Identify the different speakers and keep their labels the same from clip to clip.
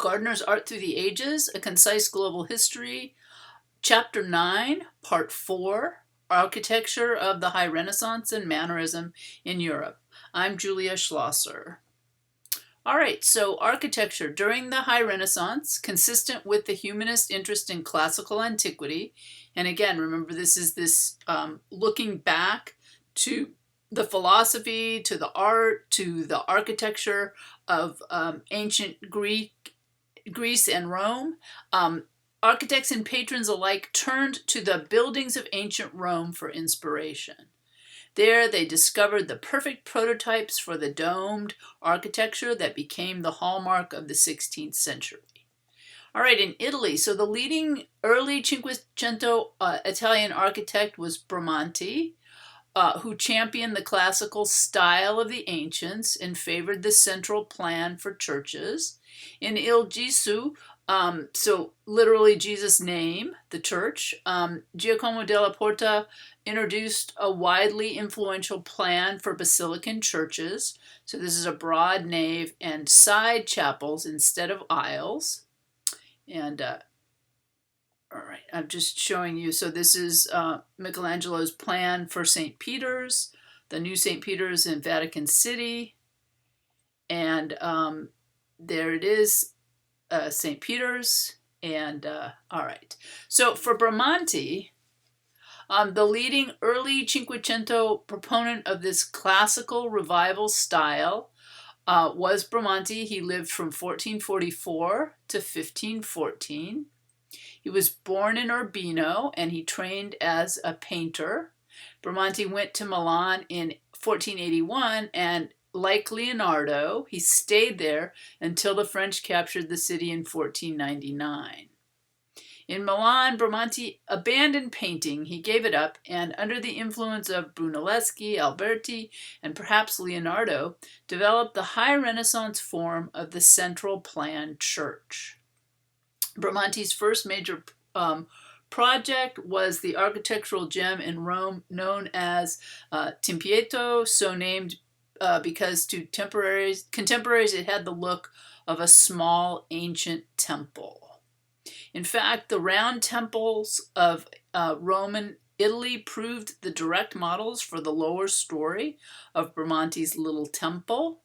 Speaker 1: Gardner's Art Through the Ages, A Concise Global History, Chapter 9, Part 4, Architecture of the High Renaissance and Mannerism in Europe. I'm Julia Schlosser. All right, so architecture during the High Renaissance, consistent with the humanist interest in classical antiquity. And again, remember, this is this looking back to the philosophy, to the art, to the architecture of ancient Greece and Rome. Architects and patrons alike turned to the buildings of ancient Rome for inspiration. There they discovered the perfect prototypes for the domed architecture that became the hallmark of the 16th century. All right, in Italy, so the leading early Cinquecento Italian architect was Brahmanti, who championed the classical style of the ancients and favored the central plan for churches. In Il Gesù, so literally Jesus' name, the church, Giacomo della Porta introduced a widely influential plan for Basilican churches. So this is a broad nave and side chapels instead of aisles. And all right, I'm just showing you. So this is Michelangelo's plan for St. Peter's, the new St. Peter's in Vatican City. And there it is, St. Peter's. And all right. So for Brahmanti, the leading early Cinquecento proponent of this classical revival style was Brahmanti. He lived from 1444 to 1514. He was born in Urbino and he trained as a painter. Brahmanti went to Milan in 1481 and, like Leonardo, he stayed there until the French captured the city in 1499. In Milan, Brahmanti abandoned painting. He gave it up, and under the influence of Brunelleschi, Alberti, and perhaps Leonardo, developed the high Renaissance form of the central plan church. Brahmanti's first major project was the architectural gem in Rome known as Tempietto, so named because to contemporaries it had the look of a small ancient temple. In fact, the round temples of Roman Italy proved the direct models for the lower story of Brahmanti's little temple.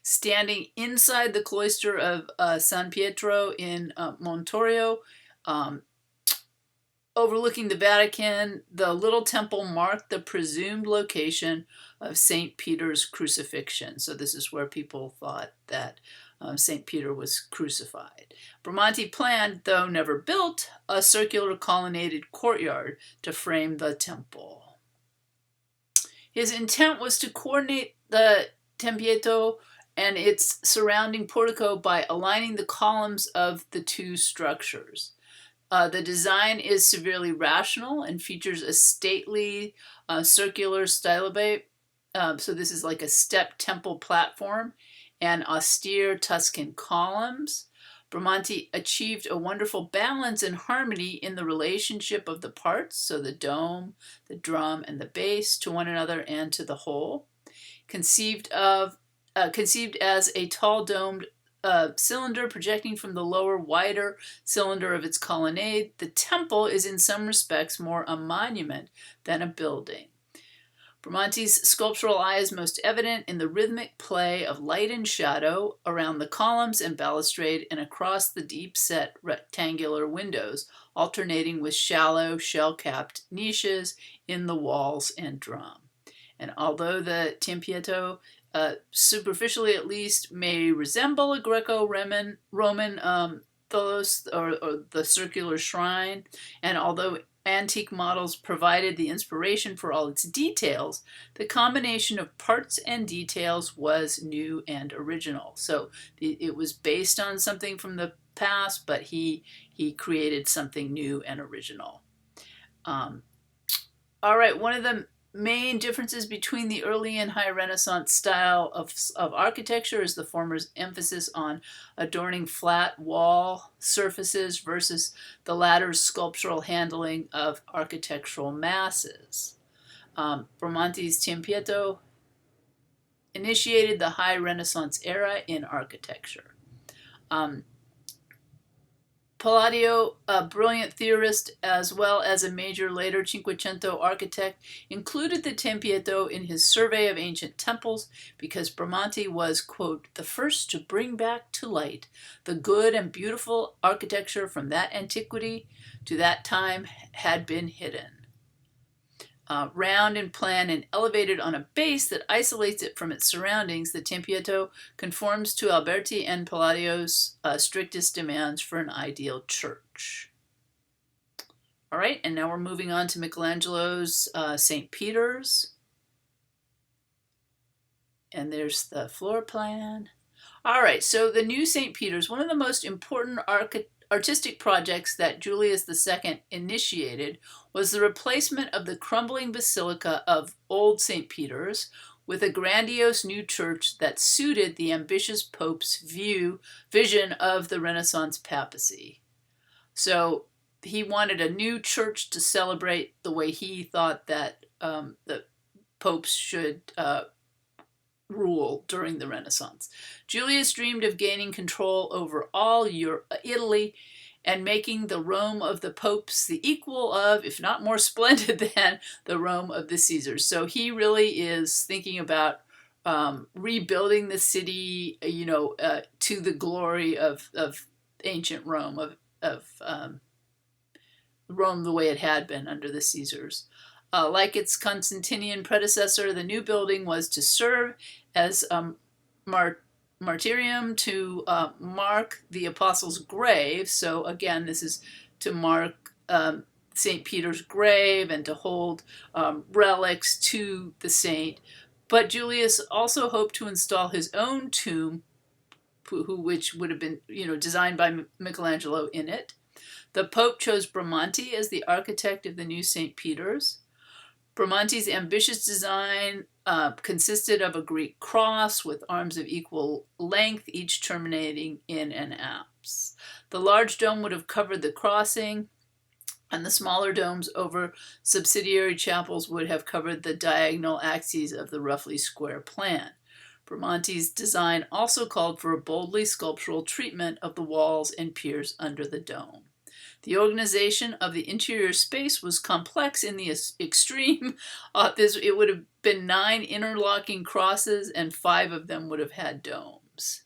Speaker 1: Standing inside the cloister of San Pietro in Montorio, overlooking the Vatican, the little temple marked the presumed location of St. Peter's crucifixion. So this is where people thought that St. Peter was crucified. Brahmanti planned, though never built, a circular colonnaded courtyard to frame the temple. His intent was to coordinate the Tempietto and its surrounding portico by aligning the columns of the two structures. The design is severely rational and features a stately circular stylobate. So this is like a step temple platform and austere Tuscan columns. Brahmanti achieved a wonderful balance and harmony in the relationship of the parts, so the dome, the drum, and the base, to one another and to the whole. Conceived as a tall domed cylinder projecting from the lower, wider cylinder of its colonnade, the temple is in some respects more a monument than a building. Brahmanti's sculptural eye is most evident in the rhythmic play of light and shadow around the columns and balustrade and across the deep-set rectangular windows, alternating with shallow, shell-capped niches in the walls and drum. And although the Tempietto, superficially at least, may resemble a Greco-Roman tholos or the circular shrine, and although antique models provided the inspiration for all its details, the combination of parts and details was new and original. So it was based on something from the past, but he created something new and original. All right, one of the main differences between the early and high Renaissance style of architecture is the former's emphasis on adorning flat wall surfaces versus the latter's sculptural handling of architectural masses. Brahmanti's Tempietto initiated the high Renaissance era in architecture. Palladio, a brilliant theorist as well as a major later Cinquecento architect, included the Tempietto in his survey of ancient temples because Brahmanti was, quote, the first to bring back to light the good and beautiful architecture from that antiquity to that time had been hidden. Round in plan and elevated on a base that isolates it from its surroundings, the Tempietto conforms to Alberti and Palladio's strictest demands for an ideal church. All right, and now we're moving on to Michelangelo's St. Peter's. And there's the floor plan. All right, so the new St. Peter's, one of the most important artistic projects that Julius II initiated was the replacement of the crumbling basilica of Old St. Peter's with a grandiose new church that suited the ambitious Pope's vision of the Renaissance papacy. So he wanted a new church to celebrate the way he thought that the popes should rule during the Renaissance. Julius dreamed of gaining control over all Italy and making the Rome of the popes the equal of, if not more splendid than, the Rome of the Caesars. So he really is thinking about rebuilding the city, to the glory of ancient Rome, of Rome the way it had been under the Caesars. Like its Constantinian predecessor, the new building was to serve as martyrium to mark the apostles' grave. So again, this is to mark St. Peter's grave and to hold relics to the saint. But Julius also hoped to install his own tomb, which would have been designed by Michelangelo, in it. The Pope chose Brahmanti as the architect of the new St. Peter's. Brahmanti's ambitious design consisted of a Greek cross with arms of equal length, each terminating in an apse. The large dome would have covered the crossing, and the smaller domes over subsidiary chapels would have covered the diagonal axes of the roughly square plan. Brahmanti's design also called for a boldly sculptural treatment of the walls and piers under the dome. The organization of the interior space was complex in the extreme. It would have been 9 interlocking crosses, and 5 of them would have had domes.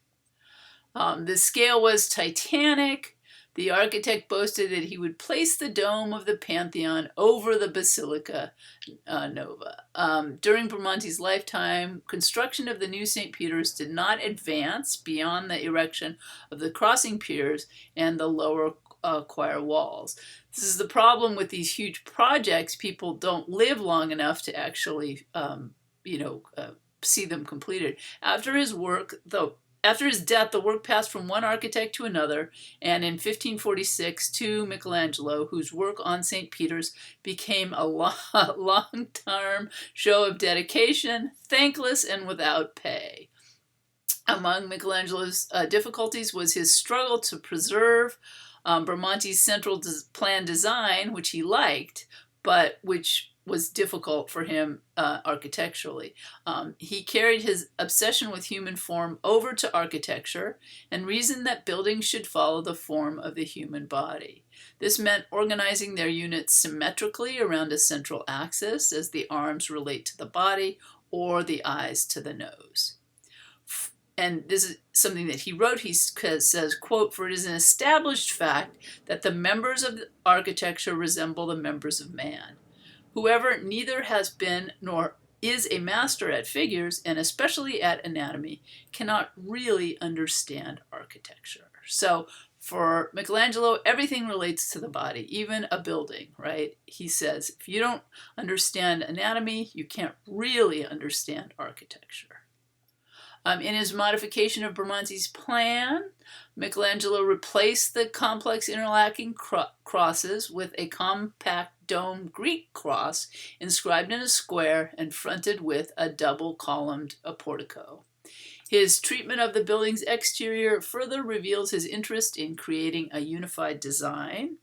Speaker 1: The scale was titanic. The architect boasted that he would place the dome of the Pantheon over the Basilica Nova. During Brahmanti's lifetime, construction of the new St. Peter's did not advance beyond the erection of the crossing piers and the lower choir walls. This is the problem with these huge projects. People don't live long enough to actually, see them completed. After his death, the work passed from one architect to another, and in 1546 to Michelangelo, whose work on St. Peter's became a long-term show of dedication, thankless and without pay. Among Michelangelo's difficulties was his struggle to preserve Brahmanti's central plan design, which he liked, but which was difficult for him architecturally. He carried his obsession with human form over to architecture and reasoned that buildings should follow the form of the human body. This meant organizing their units symmetrically around a central axis as the arms relate to the body or the eyes to the nose. And this is something that he wrote. He says, quote, "For it is an established fact that the members of architecture resemble the members of man. Whoever neither has been nor is a master at figures, and especially at anatomy, cannot really understand architecture." So for Michelangelo, everything relates to the body, even a building, right? He says, if you don't understand anatomy, you can't really understand architecture. In his modification of Brahmanti's plan, Michelangelo replaced the complex interlocking crosses with a compact dome Greek cross inscribed in a square and fronted with a double-columned portico. His treatment of the building's exterior further reveals his interest in creating a unified design.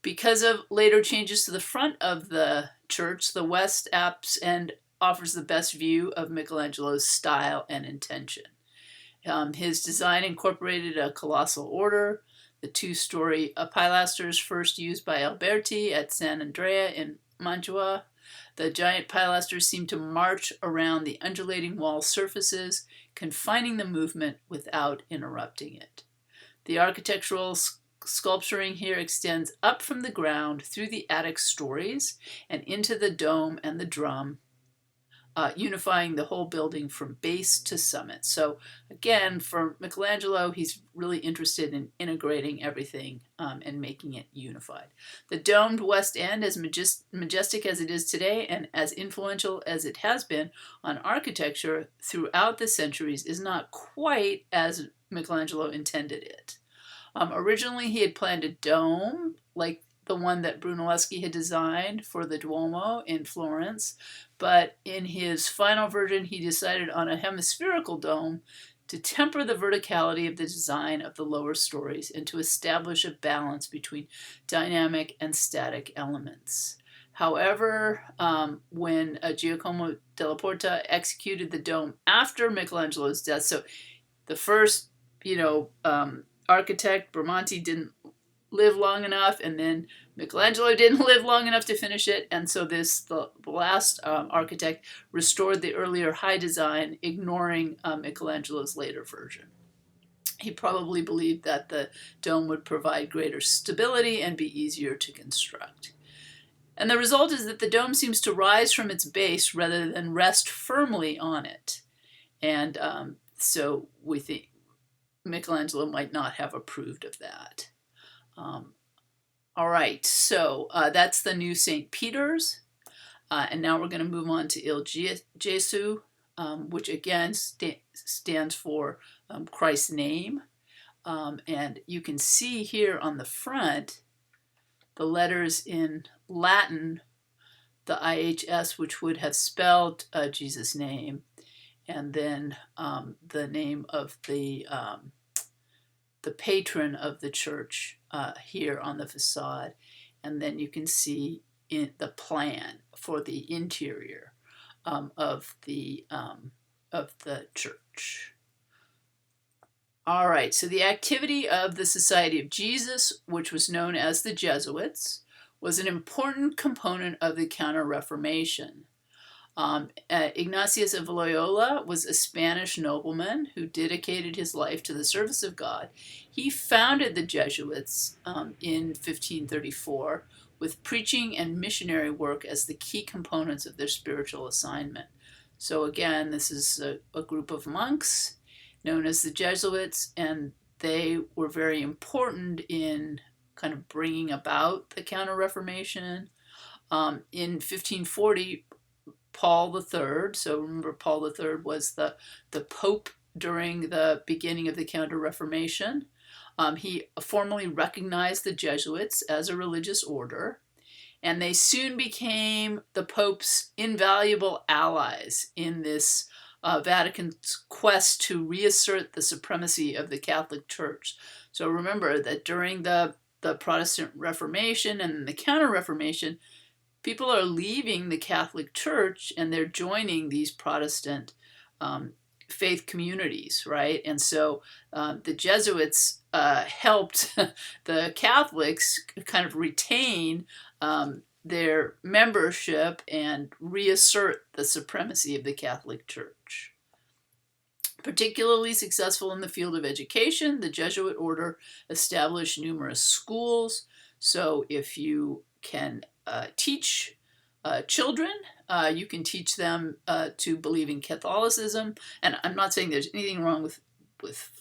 Speaker 1: Because of later changes to the front of the church, the west apse and offers the best view of Michelangelo's style and intention. His design incorporated a colossal order. the two-story pilasters first used by Alberti at San Andrea in Mantua. The giant pilasters seem to march around the undulating wall surfaces, confining the movement without interrupting it. The architectural sculpturing here extends up from the ground through the attic stories and into the dome and the drum, unifying the whole building from base to summit. So again, for Michelangelo, he's really interested in integrating everything and making it unified. The domed west end, as majestic as it is today and as influential as it has been on architecture throughout the centuries, is not quite as Michelangelo intended it. Originally, he had planned a dome like the one that Brunelleschi had designed for the Duomo in Florence, but in his final version, he decided on a hemispherical dome to temper the verticality of the design of the lower stories and to establish a balance between dynamic and static elements. However, when Giacomo della Porta executed the dome after Michelangelo's death, so the first, architect, Brahmanti, didn't live long enough, and then Michelangelo didn't live long enough to finish it, and so the last architect restored the earlier high design, ignoring Michelangelo's later version. He probably believed that the dome would provide greater stability and be easier to construct. And the result is that the dome seems to rise from its base rather than rest firmly on it. And so we think Michelangelo might not have approved of that. All right, so that's the new St. Peter's. And now we're going to move on to Il Gesù, which again stands for Christ's name. And you can see here on the front the letters in Latin, the IHS, which would have spelled Jesus' name, and then the name of the patron of the church here on the facade, and then you can see in the plan for the interior of the church. All right, so the activity of the Society of Jesus, which was known as the Jesuits, was an important component of the Counter-Reformation. Ignatius of Loyola was a Spanish nobleman who dedicated his life to the service of God. He founded the Jesuits in 1534 with preaching and missionary work as the key components of their spiritual assignment. So again, this is a group of monks known as the Jesuits, and they were very important in kind of bringing about the Counter-Reformation. In 1540, Paul III, so remember Paul III was the Pope during the beginning of the Counter-Reformation. He formally recognized the Jesuits as a religious order, and they soon became the Pope's invaluable allies in this Vatican's quest to reassert the supremacy of the Catholic Church. So remember that during the Protestant Reformation and the Counter-Reformation, people are leaving the Catholic Church and they're joining these Protestant faith communities, right? And so the Jesuits helped the Catholics kind of retain their membership and reassert the supremacy of the Catholic Church. Particularly successful in the field of education, the Jesuit order established numerous schools. So if you can teach children, you can teach them to believe in Catholicism. And I'm not saying there's anything wrong with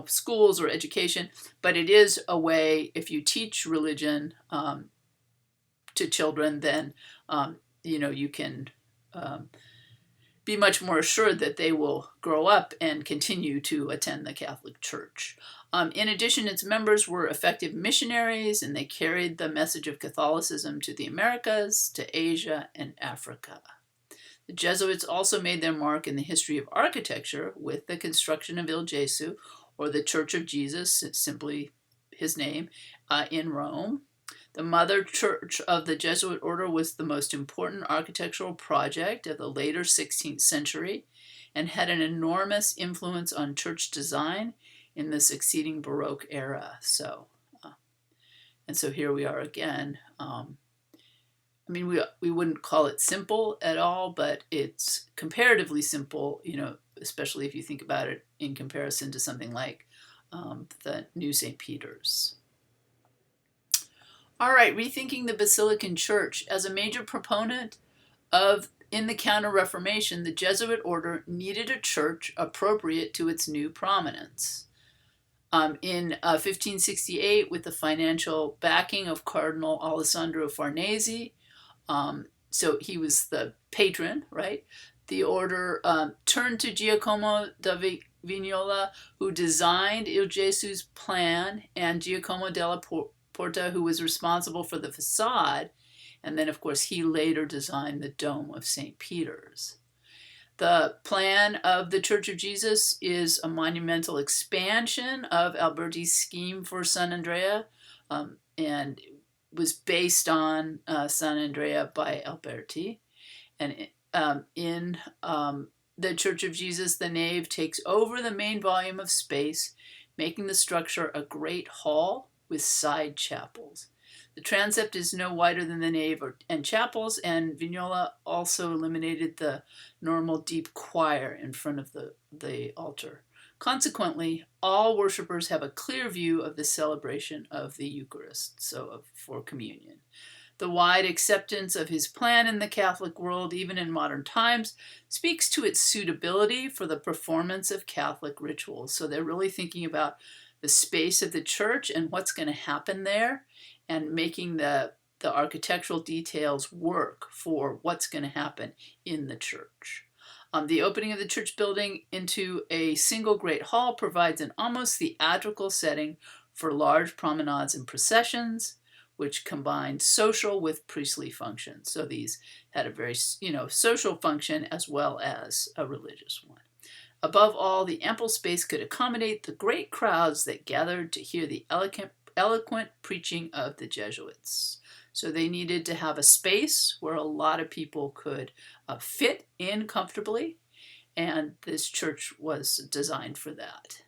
Speaker 1: schools or education, but it is a way, if you teach religion to children, then you can be much more assured that they will grow up and continue to attend the Catholic Church. In addition, its members were effective missionaries, and they carried the message of Catholicism to the Americas, to Asia, and Africa. The Jesuits also made their mark in the history of architecture with the construction of Il Gesù, or the Church of Jesus, it's simply his name, in Rome. The mother church of the Jesuit order was the most important architectural project of the later 16th century and had an enormous influence on church design, in the succeeding Baroque era. And so here we are again. I mean, we wouldn't call it simple at all, but it's comparatively simple, especially if you think about it in comparison to something like the New St. Peter's. All right, rethinking the Basilican Church. As a major proponent in the Counter-Reformation, the Jesuit order needed a church appropriate to its new prominence. In 1568, with the financial backing of Cardinal Alessandro Farnese, so he was the patron, right? The order turned to Giacomo da Vignola, who designed Il Gesu's plan, and Giacomo della Porta, who was responsible for the facade. And then, of course, he later designed the dome of St. Peter's. The plan of the Church of Jesus is a monumental expansion of Alberti's scheme for San Andrea, and was based on San Andrea by Alberti. And in the Church of Jesus, the nave takes over the main volume of space, making the structure a great hall with side chapels. The transept is no wider than the nave and chapels, and Vignola also eliminated the normal deep choir in front of the altar. Consequently, all worshippers have a clear view of the celebration of the Eucharist, for communion. The wide acceptance of his plan in the Catholic world, even in modern times, speaks to its suitability for the performance of Catholic rituals. So they're really thinking about the space of the church and what's going to happen there, and making the architectural details work for what's going to happen in the church. The opening of the church building into a single great hall provides an almost theatrical setting for large promenades and processions, which combined social with priestly functions. So these had a very, social function as well as a religious one. Above all, the ample space could accommodate the great crowds that gathered to hear the eloquent preaching of the Jesuits. So they needed to have a space where a lot of people could fit in comfortably, and this church was designed for that.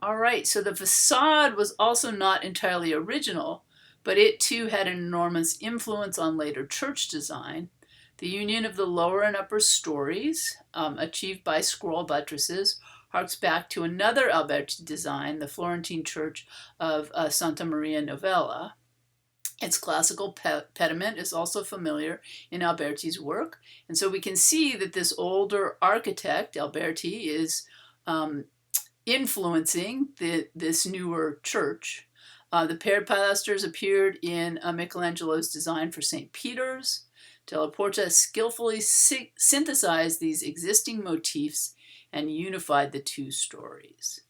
Speaker 1: All right, so the facade was also not entirely original, but it too had an enormous influence on later church design. The union of the lower and upper stories, achieved by scroll buttresses, harks back to another Alberti design, the Florentine church of Santa Maria Novella. Its classical pediment is also familiar in Alberti's work, and so we can see that this older architect, Alberti, is influencing this newer church. The paired pilasters appeared in Michelangelo's design for St. Peter's. Della Porta skillfully synthesized these existing motifs and unified the two stories.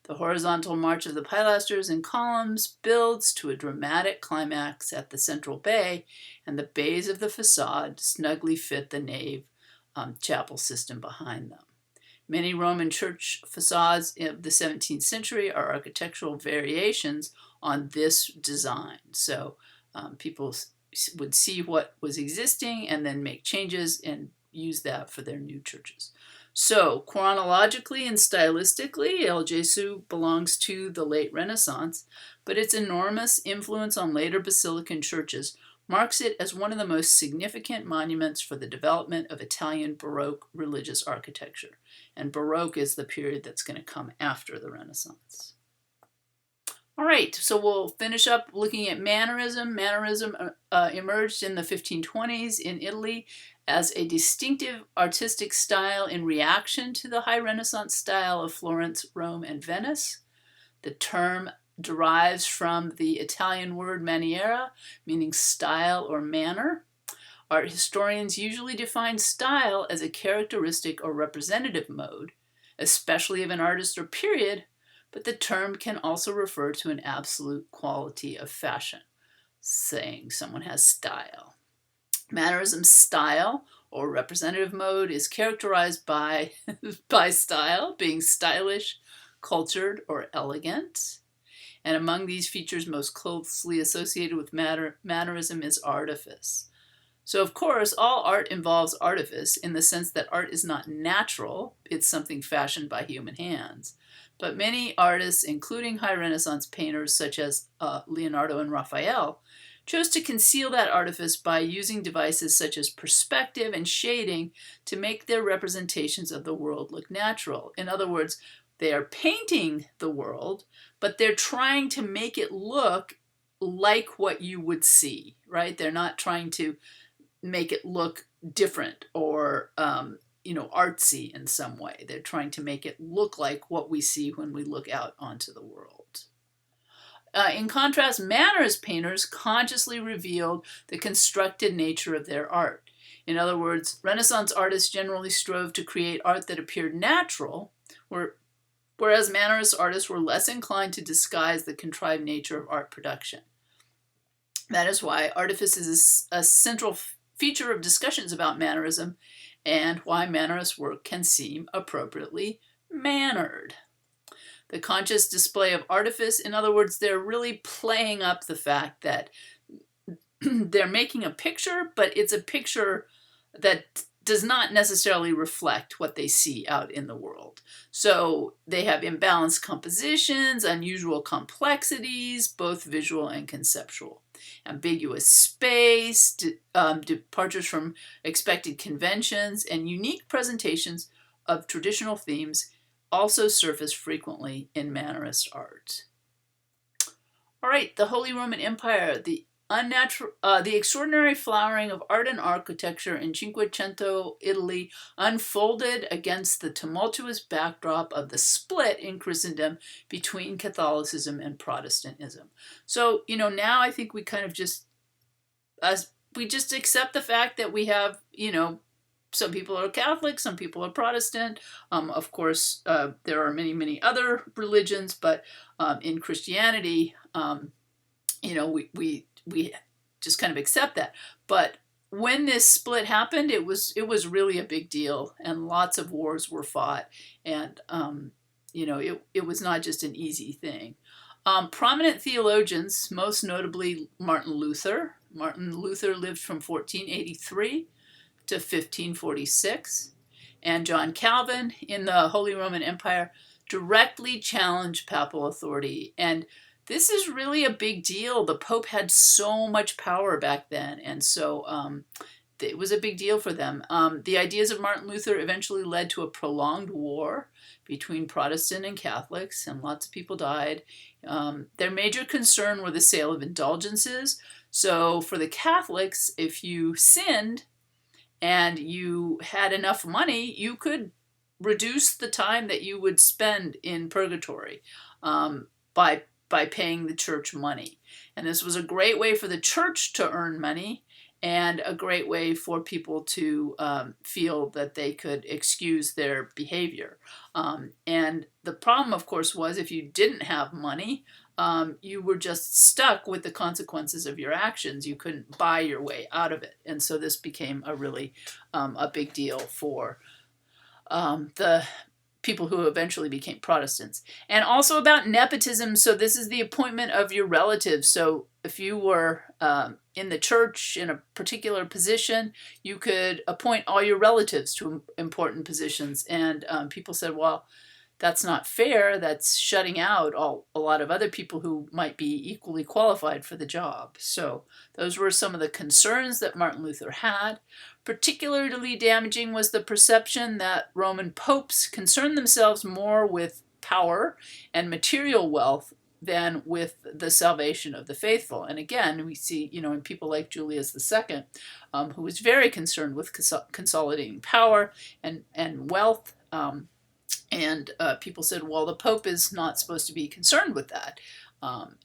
Speaker 1: The horizontal march of the pilasters and columns builds to a dramatic climax at the central bay, and the bays of the facade snugly fit the nave chapel system behind them. Many Roman church facades of the 17th century are architectural variations on this design. So people would see what was existing and then make changes and use that for their new churches. So chronologically and stylistically, El Gesu belongs to the late Renaissance, but its enormous influence on later Basilican churches marks it as one of the most significant monuments for the development of Italian Baroque religious architecture. And Baroque is the period that's going to come after the Renaissance. All right, so we'll finish up looking at Mannerism. Mannerism emerged in the 1520s in Italy as a distinctive artistic style in reaction to the high Renaissance style of Florence, Rome, and Venice. The term derives from the Italian word maniera, meaning style or manner. Art historians usually define style as a characteristic or representative mode, especially of an artist or period, but the term can also refer to an absolute quality of fashion, saying someone has style. Mannerism's style or representative mode is characterized by style, being stylish, cultured, or elegant. And among these features most closely associated with Mannerism is artifice. So, of course, all art involves artifice in the sense that art is not natural, it's something fashioned by human hands. But many artists, including high Renaissance painters such as Leonardo and Raphael, chose to conceal that artifice by using devices such as perspective and shading to make their representations of the world look natural. In other words, they are painting the world, but they're trying to make it look like what you would see, right? They're not trying to make it look different or artsy in some way. They're trying to make it look like what we see when we look out onto the world. In contrast, Mannerist painters consciously revealed the constructed nature of their art. In other words, Renaissance artists generally strove to create art that appeared natural, whereas Mannerist artists were less inclined to disguise the contrived nature of art production. That is why artifice is a central feature of discussions about Mannerism and why Mannerist work can seem appropriately mannered. The conscious display of artifice, in other words, they're really playing up the fact that they're making a picture, but it's a picture that does not necessarily reflect what they see out in the world. So they have imbalanced compositions, unusual complexities, both visual and conceptual. Ambiguous space, departures from expected conventions, and unique presentations of traditional themes also surface frequently in Mannerist art. All right, the Holy Roman Empire, the extraordinary flowering of art and architecture in Cinquecento Italy unfolded against the tumultuous backdrop of the split in Christendom between Catholicism and Protestantism. So, now I think we kind of just accept the fact that we have, some people are Catholic, some people are Protestant. Of course, there are many, many other religions, but in Christianity, we just kind of accept that. But when this split happened, it was really a big deal, and lots of wars were fought, and it was not just an easy thing. Prominent theologians, most notably Martin Luther. Martin Luther lived from 1483 to 1546, and John Calvin in the Holy Roman Empire directly challenged papal authority. And this is really a big deal. The Pope had so much power back then, and so it was a big deal for them. The ideas of Martin Luther eventually led to a prolonged war between Protestant and Catholics, and lots of people died. Their major concern were the sale of indulgences. So for the Catholics, if you sinned and you had enough money, you could reduce the time that you would spend in purgatory by paying the church money. And this was a great way for the church to earn money and a great way for people to feel that they could excuse their behavior. And the problem, of course, was if you didn't have money, you were just stuck with the consequences of your actions. You couldn't buy your way out of it. And so this became a really a big deal for the people who eventually became Protestants. And also about nepotism. So this is the appointment of your relatives. So if you were in the church in a particular position, you could appoint all your relatives to important positions. And people said, well, that's not fair. That's shutting out a lot of other people who might be equally qualified for the job. So those were some of the concerns that Martin Luther had. Particularly damaging was the perception that Roman popes concerned themselves more with power and material wealth than with the salvation of the faithful. And again, we see, in people like Julius II, who was very concerned with consolidating power and wealth. And people said, well, the Pope is not supposed to be concerned with that.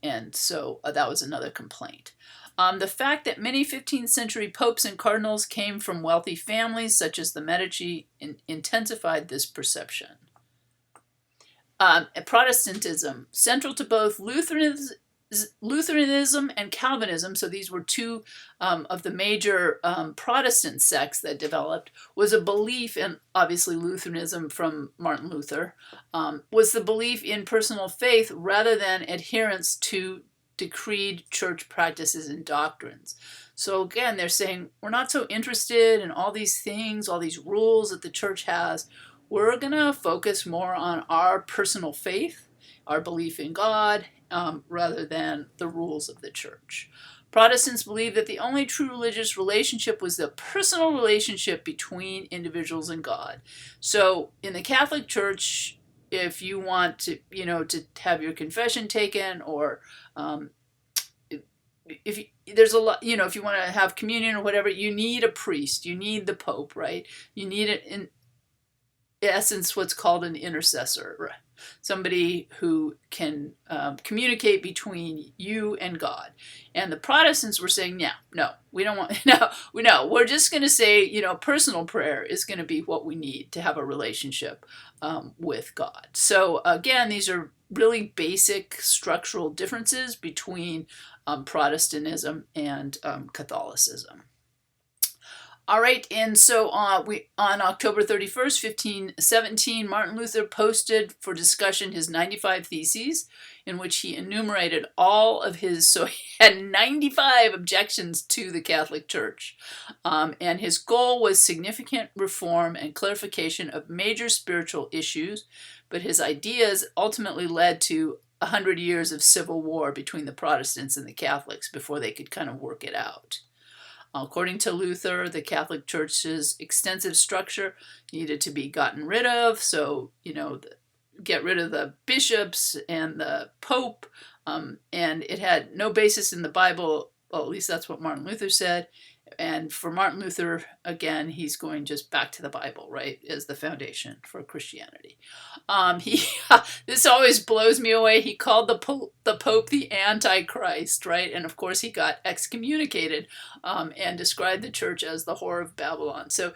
Speaker 1: And so that was another complaint. The fact that many 15th century popes and cardinals came from wealthy families, such as the Medici, intensified this perception. Protestantism, central to both Lutheranism and Calvinism, so these were two of the major Protestant sects that developed, was a belief, and obviously Lutheranism from Martin Luther, was the belief in personal faith rather than adherence to decreed church practices and doctrines. So again, they're saying we're not so interested in all these things, all these rules that the church has. We're going to focus more on our personal faith, our belief in God, rather than the rules of the church. Protestants believe that the only true religious relationship was the personal relationship between individuals and God. So in the Catholic Church, if you want to, to have your confession taken, or if there's a lot, if you want to have communion or whatever, you need a priest, you need the Pope, right? You need it in essence what's called an intercessor, right? Somebody who can communicate between you and God. And the Protestants were saying, yeah, no, we don't want, no, we're just going to say, personal prayer is going to be what we need to have a relationship with God. So again, these are really basic structural differences between Protestantism and Catholicism. All right, and so on October 31st, 1517, Martin Luther posted for discussion his 95 Theses, in which he enumerated all of his, so he had 95 objections to the Catholic Church. And his goal was significant reform and clarification of major spiritual issues, but his ideas ultimately led to 100 years of civil war between the Protestants and the Catholics before they could kind of work it out. According to Luther, the Catholic Church's extensive structure needed to be gotten rid of. So, get rid of the bishops and the Pope, and it had no basis in the Bible. Well, at least that's what Martin Luther said. And for Martin Luther, again, he's going just back to the Bible, right, as the foundation for Christianity. This always blows me away. He called the Pope the Antichrist, right? And of course, he got excommunicated and described the church as the whore of Babylon. So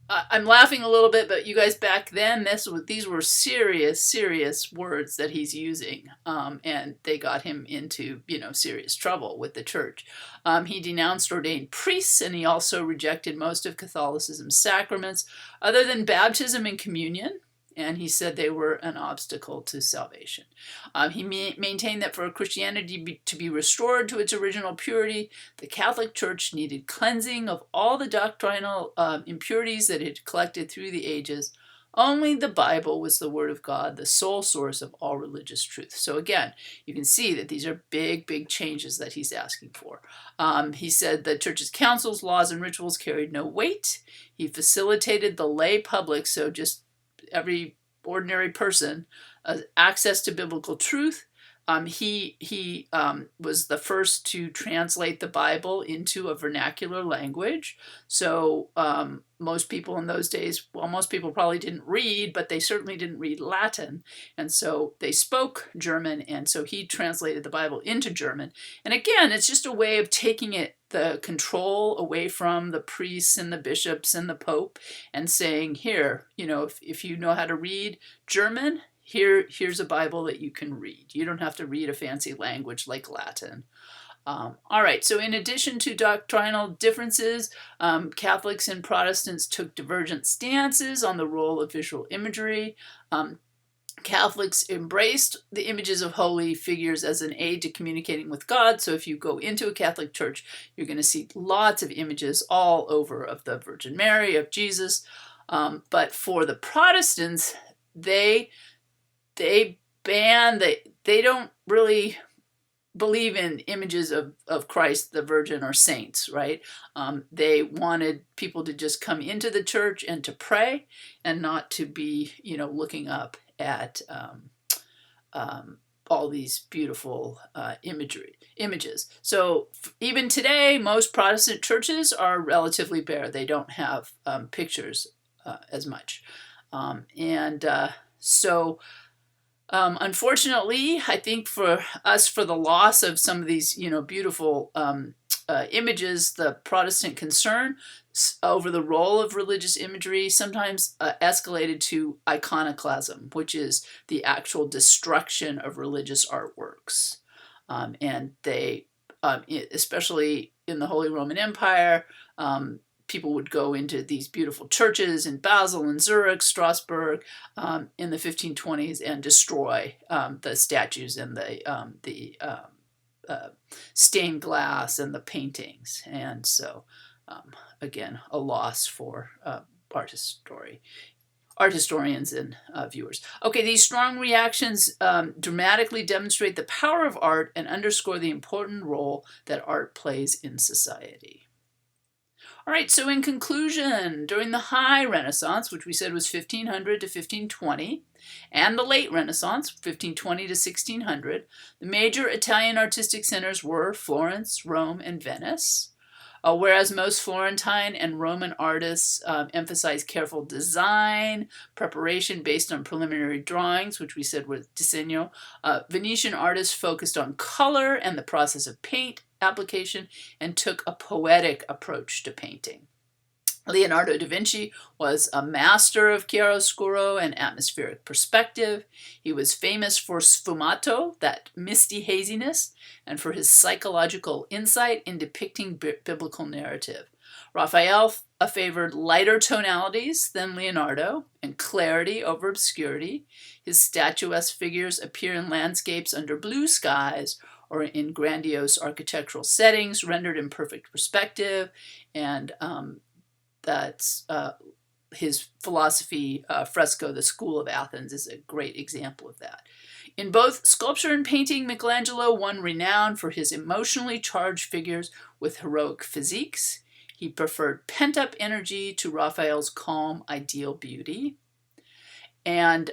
Speaker 1: I'm laughing a little bit, but you guys, back then, these were serious words that he's using, and they got him into, serious trouble with the church. He denounced ordained priests, and he also rejected most of Catholicism's sacraments, other than baptism and communion, and he said they were an obstacle to salvation. He maintained that for Christianity to be restored to its original purity, the Catholic Church needed cleansing of all the doctrinal impurities that it had collected through the ages. Only the Bible was the Word of God, the sole source of all religious truth. So again, you can see that these are big changes that he's asking for. He said the church's councils, laws, and rituals carried no weight. He facilitated the lay public, so just every ordinary person, access to biblical truth. He was the first to translate the Bible into a vernacular language. So most people in those days, most people probably didn't read, but they certainly didn't read Latin. And so they spoke German, and so he translated the Bible into German. And again, it's just a way of taking the control away from the priests and the bishops and the Pope, and saying, here, if you know how to read German, here's a Bible that you can read. You don't have to read a fancy language like Latin. All right, so in addition to doctrinal differences, Catholics and Protestants took divergent stances on the role of visual imagery. Catholics embraced the images of holy figures as an aid to communicating with God. So if you go into a Catholic church, you're going to see lots of images all over of the Virgin Mary, of Jesus. But for the Protestants, they don't really believe in images of Christ, the Virgin, or saints, right? They wanted people to just come into the church and to pray, and not to be, looking up at all these beautiful images. So even today, most Protestant churches are relatively bare. They don't have pictures as much. Unfortunately, I think for the loss of some of these, beautiful images, the Protestant concern over the role of religious imagery sometimes escalated to iconoclasm, which is the actual destruction of religious artworks. And they, especially in the Holy Roman Empire, people would go into these beautiful churches in Basel and Zurich, Strasbourg, in the 1520s, and destroy the statues and the stained glass and the paintings. And so, again, a loss for art historians and viewers. Okay, these strong reactions dramatically demonstrate the power of art and underscore the important role that art plays in society. All right, so in conclusion, during the High Renaissance, which we said was 1500 to 1520, and the Late Renaissance, 1520 to 1600, the major Italian artistic centers were Florence, Rome, and Venice. Whereas most Florentine and Roman artists emphasized careful design, preparation based on preliminary drawings, which we said was disegno, Venetian artists focused on color and the process of paint application and took a poetic approach to painting. Leonardo da Vinci was a master of chiaroscuro and atmospheric perspective. He was famous for sfumato, that misty haziness, and for his psychological insight in depicting biblical narrative. Raphael favored lighter tonalities than Leonardo and clarity over obscurity. His statuesque figures appear in landscapes under blue skies or in grandiose architectural settings rendered in perfect perspective, and that's his philosophy fresco, The School of Athens, is a great example of that. In both sculpture and painting, Michelangelo won renown for his emotionally charged figures with heroic physiques. He preferred pent-up energy to Raphael's calm, ideal beauty. And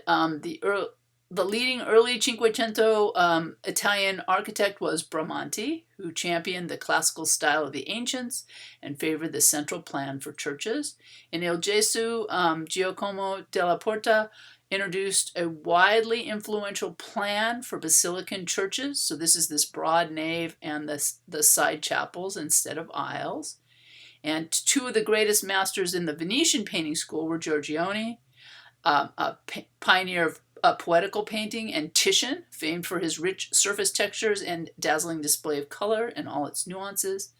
Speaker 1: the leading early Cinquecento Italian architect was Brahmanti, who championed the classical style of the ancients and favored the central plan for churches. In Il Gesù, Giacomo della Porta introduced a widely influential plan for Basilican churches. So this is this broad nave and the side chapels instead of aisles. And two of the greatest masters in the Venetian painting school were Giorgione, a pioneer of poetical painting, and Titian, famed for his rich surface textures and dazzling display of color and all its nuances.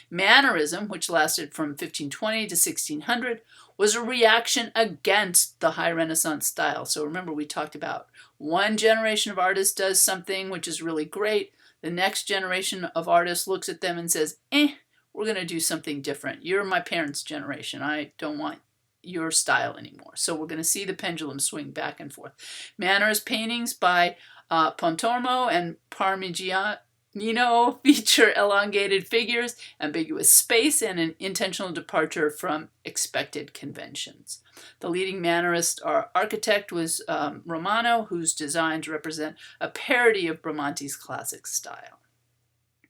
Speaker 1: Mannerism, which lasted from 1520 to 1600, was a reaction against the High Renaissance style. So remember, we talked about one generation of artists does something which is really great. The next generation of artists looks at them and says, we're going to do something different. You're my parents' generation. I don't want your style anymore. So we're going to see the pendulum swing back and forth. Mannerist paintings by Pontormo and Parmigianino feature elongated figures, ambiguous space, and an intentional departure from expected conventions. The leading Mannerist architect was Romano, whose designs represent a parody of Bramante classic style.